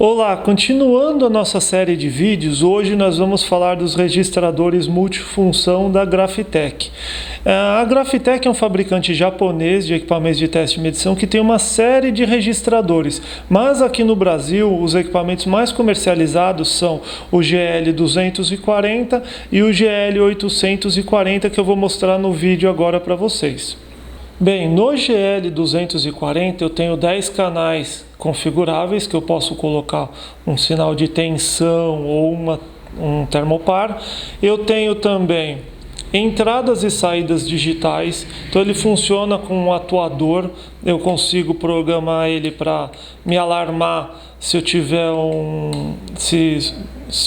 Olá, continuando a nossa série de vídeos, hoje nós vamos falar dos registradores multifunção da Graphtec. A Graphtec é um fabricante japonês de equipamentos de teste e medição que tem uma série de registradores, mas aqui no Brasil os equipamentos mais comercializados são o GL240 e o GL840, que eu vou mostrar no vídeo agora para vocês. Bem, no GL240 eu tenho 10 canais configuráveis, que eu posso colocar um sinal de tensão ou um termopar. Eu tenho também entradas e saídas digitais, então ele funciona com um atuador. Eu consigo programar ele para me alarmar se eu tiver se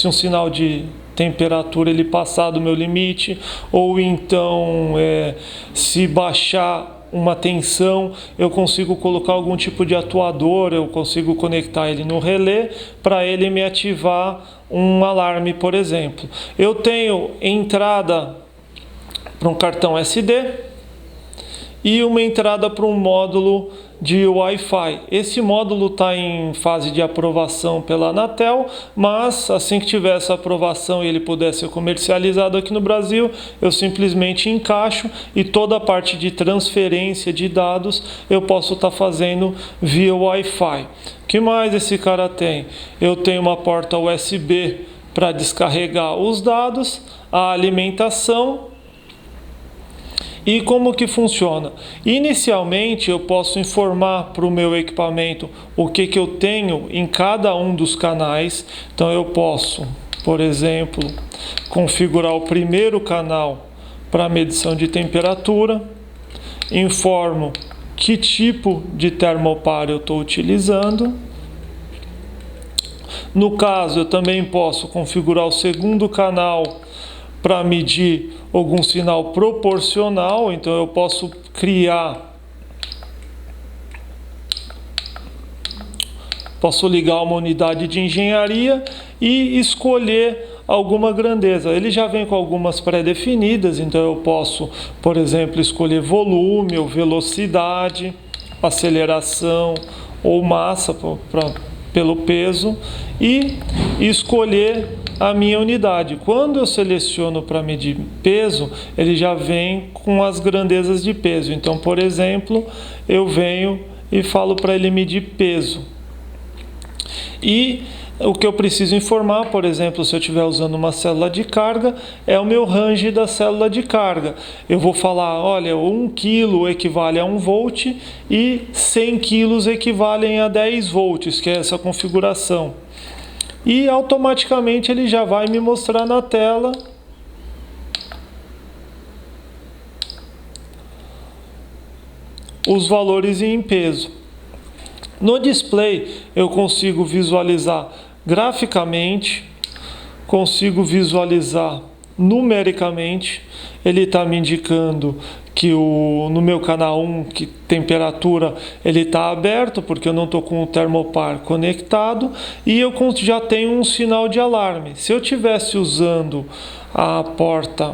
um sinal de temperatura ele passar do meu limite, ou então se baixar uma tensão, eu consigo colocar algum tipo de atuador, eu consigo conectar ele no relé para ele me ativar um alarme, por exemplo. Eu tenho entrada para um cartão SD e uma entrada para um módulo de Wi-Fi. Esse módulo está em fase de aprovação pela Anatel, mas assim que tiver essa aprovação e ele puder ser comercializado aqui no Brasil, eu simplesmente encaixo e toda a parte de transferência de dados eu posso estar fazendo via Wi-Fi. O que mais esse cara tem? Eu tenho uma porta USB para descarregar os dados, a alimentação. E como que funciona? Inicialmente eu posso informar para o meu equipamento o que eu tenho em cada um dos canais. Então eu posso, por exemplo, configurar o primeiro canal para medição de temperatura, informo que tipo de termopar eu estou utilizando. No caso, eu também posso configurar o segundo canal para medir algum sinal proporcional, então eu posso ligar uma unidade de engenharia e escolher alguma grandeza. Ele já vem com algumas pré-definidas, então eu posso, por exemplo, escolher volume ou velocidade, aceleração ou massa pelo peso e escolher a minha unidade. Quando eu seleciono para medir peso, ele já vem com as grandezas de peso. Então, por exemplo, eu venho e falo para ele medir peso. E o que eu preciso informar, por exemplo, se eu estiver usando uma célula de carga, é o meu range da célula de carga. Eu vou falar, olha, 1 kg equivale a 1 volt e 100 kg equivalem a 10 volts, que é essa configuração. E automaticamente ele já vai me mostrar na tela os valores em peso. No display eu consigo visualizar graficamente, consigo visualizar numericamente. Ele está me indicando que no meu canal 1, que temperatura ele está aberto, porque eu não estou com o termopar conectado, e eu já tenho um sinal de alarme. Se eu estivesse usando a porta,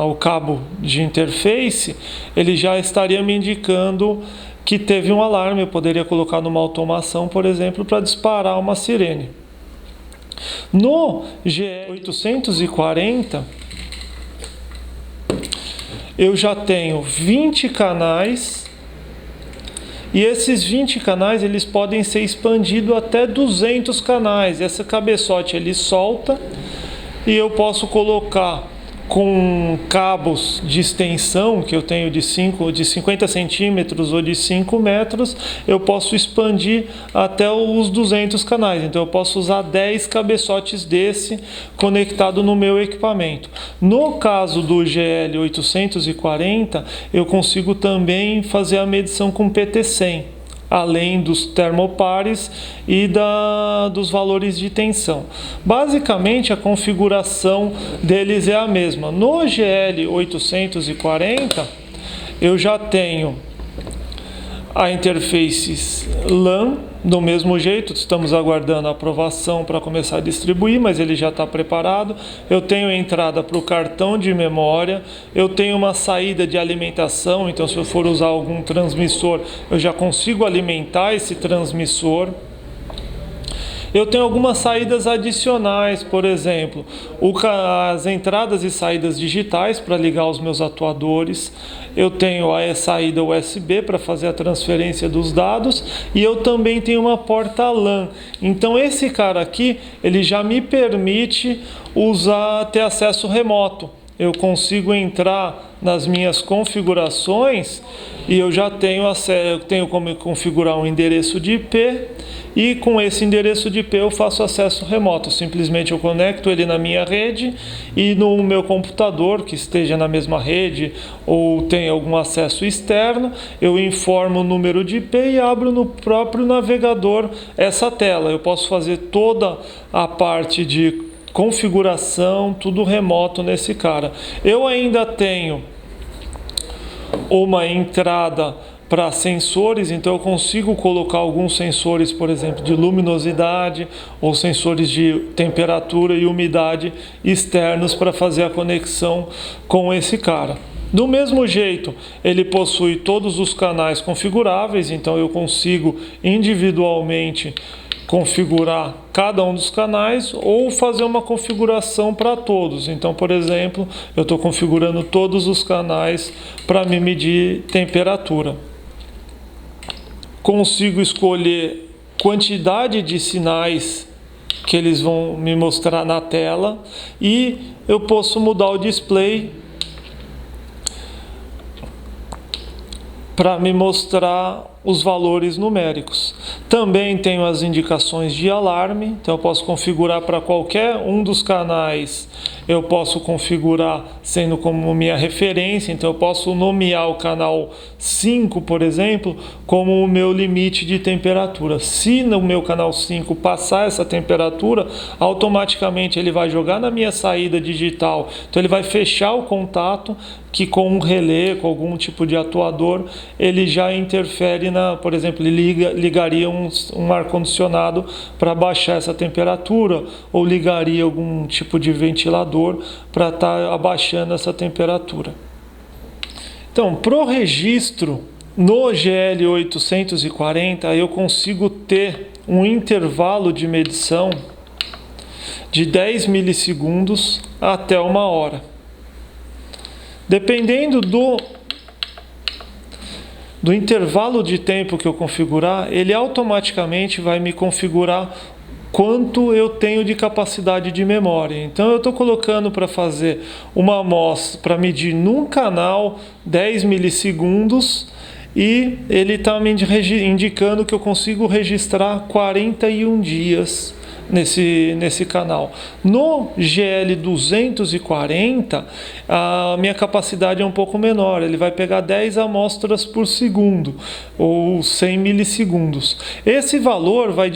o cabo de interface, ele já estaria me indicando que teve um alarme. Eu poderia colocar numa automação, por exemplo, para disparar uma sirene. No GL840 eu já tenho 20 canais, e esses 20 canais eles podem ser expandidos até 200 canais. Essa cabeçote ele solta e eu posso colocar com cabos de extensão que eu tenho de 50 centímetros ou de 5 metros, eu posso expandir até os 200 canais. Então eu posso usar 10 cabeçotes desse conectado no meu equipamento. No caso do GL840, eu consigo também fazer a medição com PT100, além dos termopares e dos valores de tensão. Basicamente, a configuração deles é a mesma. No GL840, eu já tenho a interface LAN do mesmo jeito. Estamos aguardando a aprovação para começar a distribuir, mas ele já está preparado. Eu tenho entrada para o cartão de memória, eu tenho uma saída de alimentação, então se eu for usar algum transmissor, eu já consigo alimentar esse transmissor. Eu tenho algumas saídas adicionais, por exemplo, as entradas e saídas digitais para ligar os meus atuadores. Eu tenho a saída USB para fazer a transferência dos dados e eu também tenho uma porta LAN. Então esse cara aqui, ele já me permite ter acesso remoto. Eu consigo entrar nas minhas configurações e eu já tenho como configurar um endereço de IP, e com esse endereço de IP eu faço acesso remoto. Simplesmente eu conecto ele na minha rede e no meu computador que esteja na mesma rede ou tem algum acesso externo, eu informo o número de IP e abro no próprio navegador essa tela. Eu posso fazer toda a parte de configuração, tudo remoto nesse cara. Eu ainda tenho uma entrada para sensores, então eu consigo colocar alguns sensores, por exemplo, de luminosidade ou sensores de temperatura e umidade externos para fazer a conexão com esse cara. Do mesmo jeito, ele possui todos os canais configuráveis, então eu consigo individualmente configurar cada um dos canais ou fazer uma configuração para todos. Então, por exemplo, eu estou configurando todos os canais para me medir temperatura. Consigo escolher quantidade de sinais que eles vão me mostrar na tela e eu posso mudar o display para me mostrar os valores numéricos. Também tenho as indicações de alarme, então eu posso configurar para qualquer um dos canais, eu posso configurar sendo como minha referência, então eu posso nomear o canal 5, por exemplo, como o meu limite de temperatura. Se no meu canal 5 passar essa temperatura, automaticamente ele vai jogar na minha saída digital, então ele vai fechar o contato, que com um relé, com algum tipo de atuador, ele já interfere por exemplo, ele ligaria um ar-condicionado para baixar essa temperatura, ou ligaria algum tipo de ventilador para estar abaixando essa temperatura. Então, para o registro no GL840, eu consigo ter um intervalo de medição de 10 milissegundos até 1 hora. Dependendo do intervalo de tempo que eu configurar, ele automaticamente vai me configurar quanto eu tenho de capacidade de memória. Então eu estou colocando para fazer uma amostra, para medir num canal 10 milissegundos, e ele está me indicando que eu consigo registrar 41 dias nesse canal. No GL240, a minha capacidade é um pouco menor, ele vai pegar 10 amostras por segundo, ou 100 milissegundos. Esse valor vai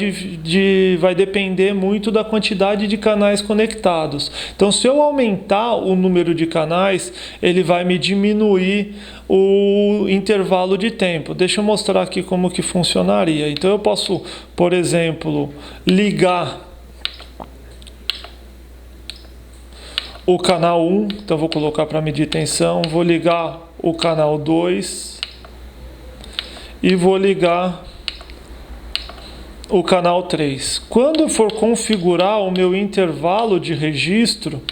depender muito da quantidade de canais conectados. Então, se eu aumentar o número de canais, ele vai me diminuir o intervalo de tempo. Deixa eu mostrar aqui como que funcionaria. Então eu posso, por exemplo, ligar o canal 1, então vou colocar para medir tensão, vou ligar o canal 2 e vou ligar o canal 3. Quando eu for configurar o meu intervalo de registro,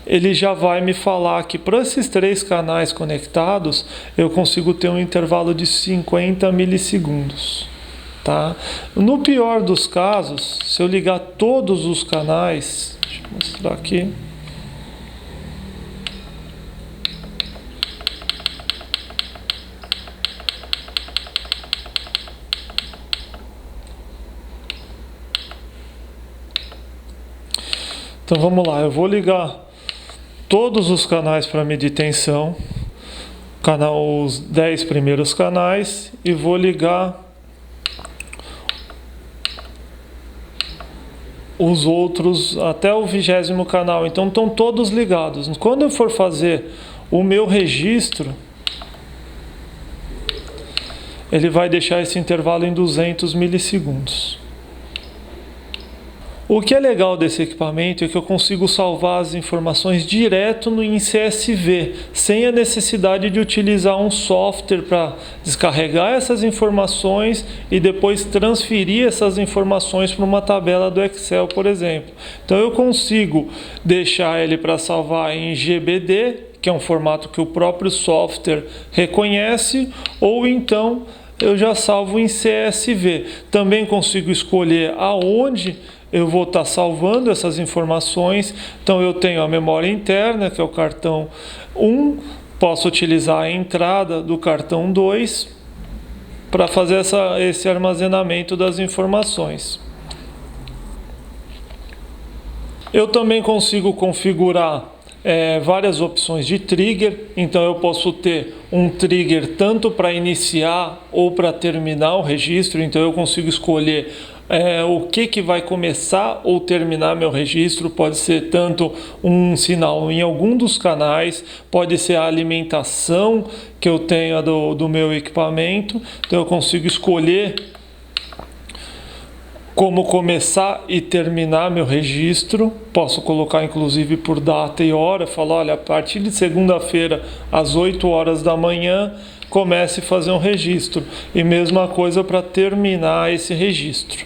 ele já vai me falar que para esses 3 canais conectados, eu consigo ter um intervalo de 50 milissegundos. Tá? No pior dos casos, se eu ligar todos os canais, deixa eu mostrar aqui. Então vamos lá, eu vou ligar todos os canais para medir tensão, os 10 primeiros canais, e vou ligar os outros até o 20º canal. Então estão todos ligados. Quando eu for fazer o meu registro, ele vai deixar esse intervalo em 200 milissegundos. O que é legal desse equipamento é que eu consigo salvar as informações direto em CSV, sem a necessidade de utilizar um software para descarregar essas informações e depois transferir essas informações para uma tabela do Excel, por exemplo. Então eu consigo deixar ele para salvar em GBD, que é um formato que o próprio software reconhece, ou então eu já salvo em CSV. Também consigo escolher aonde eu vou estar salvando essas informações. Então eu tenho a memória interna, que é o cartão 1, posso utilizar a entrada do cartão 2 para fazer esse armazenamento das informações. Eu também consigo configurar várias opções de trigger, então eu posso ter um trigger tanto para iniciar ou para terminar o registro, então eu consigo escolher o que vai começar ou terminar meu registro. Pode ser tanto um sinal em algum dos canais, pode ser a alimentação que eu tenho do meu equipamento, então eu consigo escolher como começar e terminar meu registro. Posso colocar inclusive por data e hora, falar, olha, a partir de segunda-feira às 8 horas da manhã comece a fazer um registro, e mesma coisa para terminar esse registro.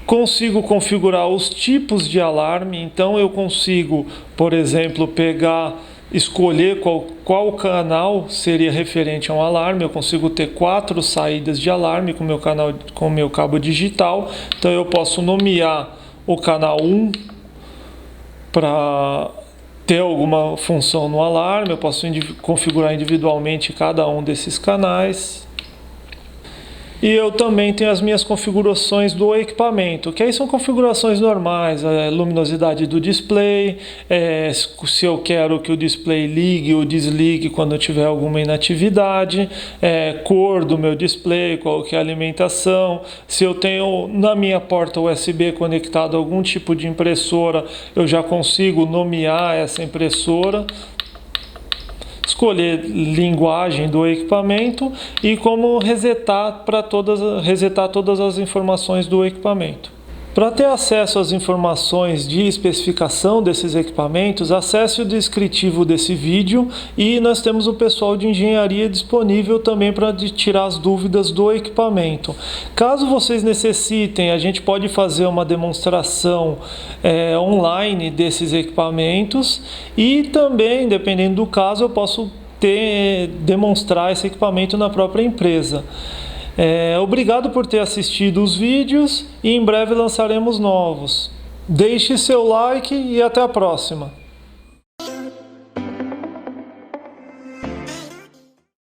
Consigo configurar os tipos de alarme, então eu consigo, por exemplo, escolher qual canal seria referente a um alarme. Eu consigo ter 4 saídas de alarme com o meu cabo digital. Então eu posso nomear o canal 1 para ter alguma função no alarme. Eu posso configurar individualmente cada um desses canais. E eu também tenho as minhas configurações do equipamento, que aí são configurações normais, a luminosidade do display, se eu quero que o display ligue ou desligue quando eu tiver alguma inatividade, cor do meu display, qual que é a alimentação, se eu tenho na minha porta USB conectado algum tipo de impressora, eu já consigo nomear essa impressora, escolher linguagem do equipamento e como resetar todas as informações do equipamento. Para ter acesso às informações de especificação desses equipamentos, acesse o descritivo desse vídeo, e nós temos o pessoal de engenharia disponível também para tirar as dúvidas do equipamento. Caso vocês necessitem, a gente pode fazer uma demonstração online desses equipamentos, e também, dependendo do caso, eu posso demonstrar esse equipamento na própria empresa. Obrigado por ter assistido os vídeos, e em breve lançaremos novos. Deixe seu like e até a próxima.